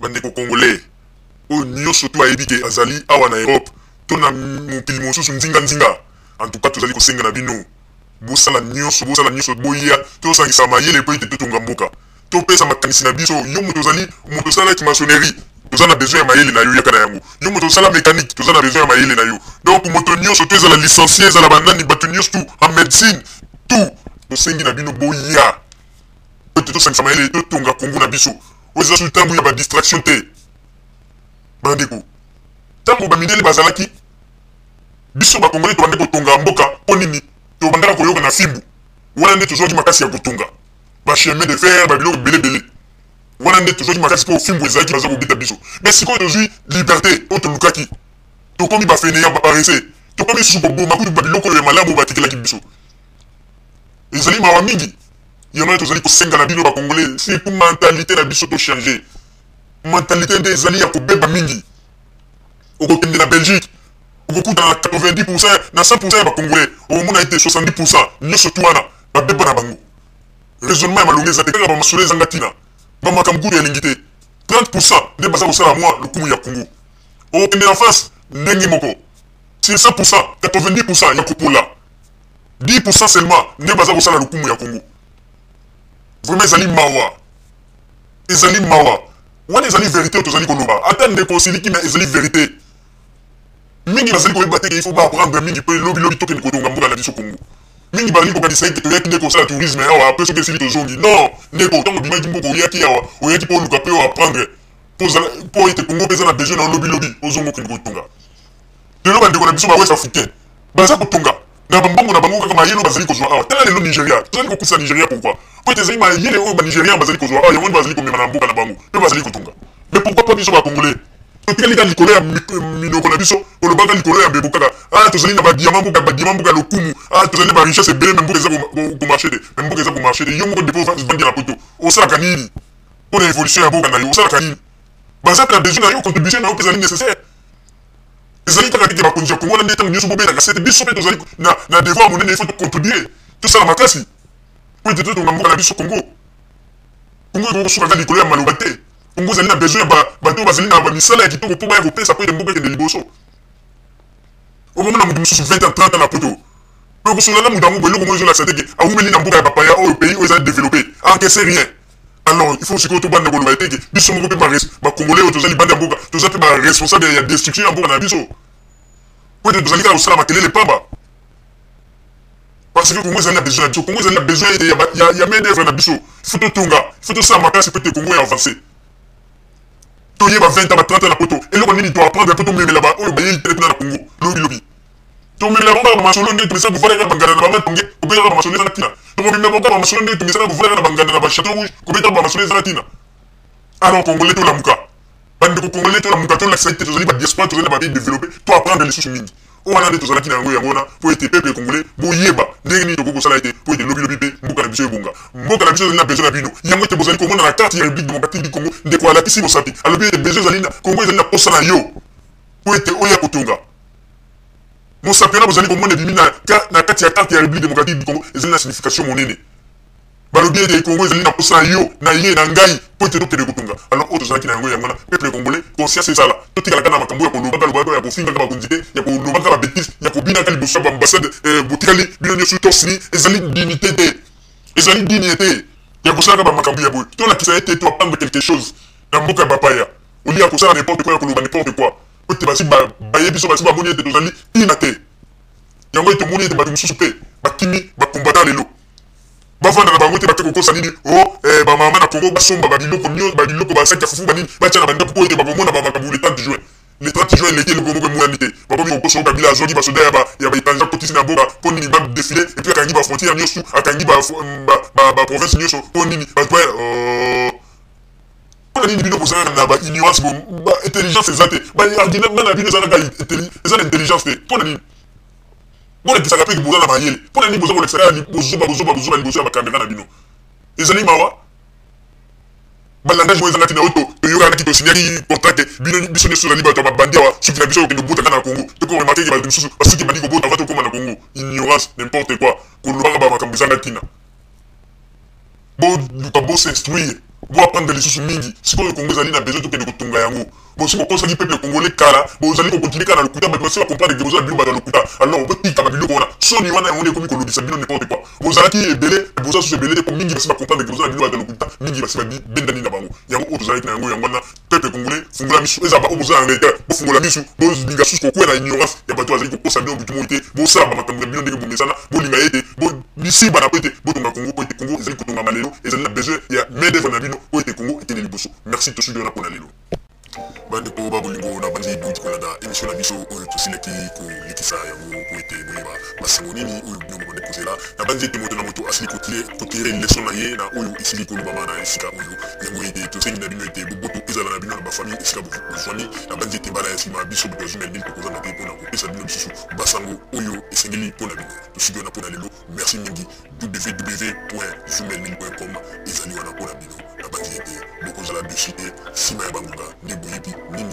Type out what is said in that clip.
bandeko congolais oyo nyonso to ayebi ke azali awa na Europe to na mokili mosusu nzinga en tout cas tozali kosenga na bino bosala nyonso boya tosangisa mayele po ete totonga mboka topesa makanisi na biso yo moto osalaki maçonnerie toza na besoin ya mayele na yo yaka na yango yo moto osala mécanique toza na besoin ya mayele na yo donc moto nyonso to ezala licencié ezala banani bato nyonso tout en médecine tout tosengi na bino boya po ete tosangisa mayele totonga kongo na biso oyo eza suli ntango ya badistraction te bandeko ntango bamindele bazalaki biso bakongole tobande kotonga mboka mpo nini tobandaka koyoka na fimbu wana nde tozwaki makasi ya kotonga bachemin de fer babiloko belebele wana nde tozwaki makasi mpo fimbu ezalaki baza kobeta biso mais sikoyo tozwi liberté oyo tolukaki tokomi bafeneya baparese tokomi susu koboma kutu babiloko oyo ya malamu batikelaki biso ezali mawa mingi yango tozali kosenga na bino bakongole surtout mentalité na biso tochange mentalité nde ezali ya kobeba mingi okokende na Belgique okokuta na 90% na 100% ya bakongolais okomona ete 70% nyonso tu wana babeba na bango raisonnement ya malonga eza te kaka bamasolo ezanga ntina bamakambo kutu elingi te 30% nde baza kosala mwa lokumu ya kongo okokende na france ndenge moko sur 100% 90% ya kopola 10% seulement nde baza kosala lokumu ya kongo vraiment ezali mawa wana ezali vérité oyo tozali koloba ata ndeko osiliki me ezali vérité mingi bazali koyeba te ke il faut baapprendre mingi mpe lobi tokende kotonga mboka na biso kongo mingi bazali kokanisa ete toyaki nde kosala tourisme awa apres soki esili tozongi non ndeko ntango obimaki mboka oyaki awa oyaki mpo oluka mpe oapprendre mpo ete kongo mpe eza na besoin na lobi ozonga okende kotonga lelo bandeko na biso bawest africain baza kotonga na bambongo na bango kaka mayele bazali kozwa awa tala lelo nigeria tozali kokutisa nigeria pourquoi po ete ezali mayele oyo banigérien bazali kozwa awa yango nde bazali komema na mboka na bango mpe bazali kotonga mais pourquoi pas biso bacongolais totikali kaka likolo ya minoko na biso olobaka likolo ya mbebo kaka tozali na badiama mboka lokumu tozali na barichesse ebele me mboka eza komarche te me mboka eza komarche te yo moko depo vandi na poto osalaka nini mpona évolution ya mboka na yo osalaka nini baza mpe na besoin na yo contribution na yo mpe ezali nécessaire ezali kaka teke bakonzi ya kongo wana nde ntango nyonso bobetaka sete biso mpe tozali na devoir monene il faut tocontribue tosala makasi po ete totonga mboka na biso kongo ekokosukaka likolo ya maloba te kongo ezali na besoin ya bato bazali na bamisala ya kitoko mpo baya kopesa po ete mboka ekende liboso okomona moto mosusu 20 ans 30 ans na poto mpe okosolana moto yango eloko moko ezolakisa teke awumeli na mboka ya bapaya oyo pays oyo ezali développé encaisse rien alors il faut sikoyo tobanda koloba eteke biso moko mpe bacongolais oyo tozali banda ya mboka toza mpe baresponsable ya destruction ya mboka na biso po ete tozali kaka kosala makelele pamba parce que kongo ezali na besoin na biso kongo ezali na besoin ya main d'œuvre na biso faut totonga faut tosala makasi po ete kongo ya avancé toyeba 20 ans ba 30 ans na poto eloko nini toapprendre mpo tomemela oyo bayei tele mpena na kongo lobi tomemela bongo bamasolo nde tomesaka kovalaka banganda na bamatonge kobetaka bamasolo eza na ntina tomomemela bongo bamasolo nde tomesaka kovalaka na banganda na bachateau rouge kobetaka bamasolo eza na ntina alors congolais tolamuka bandeko congolais tolamuka tolakisa ete tozali badiaspora tozali na bapays développé toapprendre lisusu mingi oyo wana nde tozalaki na yango wana mpo ete peuple congolais boyeba ndenge nini tokoki kosala ete mpo ete lobi mpe mboka na biso ebonga mboka na biso ezali na besoin na bino yango ete bozali komona na carte ya république démocratique du congo ndeko alakisi mosapi alobi ete besoin ezali na kongo ezali na posa na yo mpo ete oyo ya kotonga mosapi wana bozali komona ebimi na kati ya carte ya république démocratique du congo ezali na signification monene balobi ete kongo ezali na posa na yo na ye na ngai mpo ete tokende kotonga alors oyo tozalaki na yango yango wana peuple congolais conscience ezala totikalaka na makambo ya kolobaka ya kofingaka bakonzi te ya kolobaka babétise ya kobinaka liboso ya baambassade botikali bino nyonso tosini ezali dignité te ezali dignité ya kosalaka bamakambo ya boye tolakisa ete toapprendre quelque chose na mboka ya bapaya olia kosala n'importe quoi ya koloba n'importe quoi po ete basi bayebi so basi bamoni ete tozali tina te yango ete omoni ete bato mosusu mpe bakimi bakombata lelo bavanda na bango te bate kokosa nini bamama na kongo basomba babiloko basaki ya fufu banini batya na bandako mpo ete bakomona bamakambo le 30 juin le 30 juin eleki eloko moko emonani te bakomi kokosa oyo kabila azwaki basoda ya baétranger kotisi na mboka mpo nini badefile epui akangi bafrontière nyonso akangi baprovince nyonso mpo nini bato mpona nini bino kozalaka na baignorance baintelligence eza te baargument na bino ezalaka eza na intelligence te mpona nini bolekisaka mpe boza na mayele mpona nini boza kolekisaka bozoba liboso ya bakamera na bino ezali mawa balangage moko ezanga ntina oyo toyokaka naki tosinyaki contracte biso nyonso ozali bato ya babandi awa suki na biso okende kobotaka na kongo te koremarkeke bato mosusu basuki bandi kobota ava tokóma na kongo ignorance n'importe quoi kolobaka bamakambo ezanga ntina boluka bosinstruire bo apprendre les sous mingi sikoyo Congo ezali na besoin tokende kotunga yango bon si bokosaki peuple congolais kala bozali kokontinue kaka na lokuta bato basi bakomprendre ke bozala bino bato ya lokuta alors botika babiloko wana soni wana yango nde ekomi kolobisa bino n'importe quoi bozalaki ebele boza susu ebele te po mingi basi bakomprendre ke bozala bino bato ya lokuta mingi basi babendani na bango yango oyo tozalaki na yango yango wana peuple congolais fungola misu eza baoyo bozala na leta bofungola misu bolinga susu kokwea na ignorance ya bato bazali kokosa bino butu moi te bosala bamakambo ya bino ndenge bomesana bolinga ye te lisiba na po ete botonga Congo po ete Congo ezali kotonga lelo ezali na besoin ya main d'œuvre na bino po ete Congo ekende liboso merci tosuki wana mpona lelo bandeko babolingo na bandi duti kolanda émission na biso oyo tosilaki kolekisa yango po ete boyeba basango nini oyo bino bokonde kozela na bandi ete moto na moto asili kotire leson na ye na oyo esili kolobama na esika oyo yango ete tosengi na bino ete boboto ezala na bino na bafamille esika bozwani na bandi ete mbala ya nsima biso boto ya jumel mil tokozanga te mpona kopesa bino lisusu basango oyo esengeli mpona bino tosiki wana mpona lelo merci mingi www.jumelmil.com ezali wana mpona bino na bandi ete bokozala dessus te nsima ya bangonga nde boyebi nini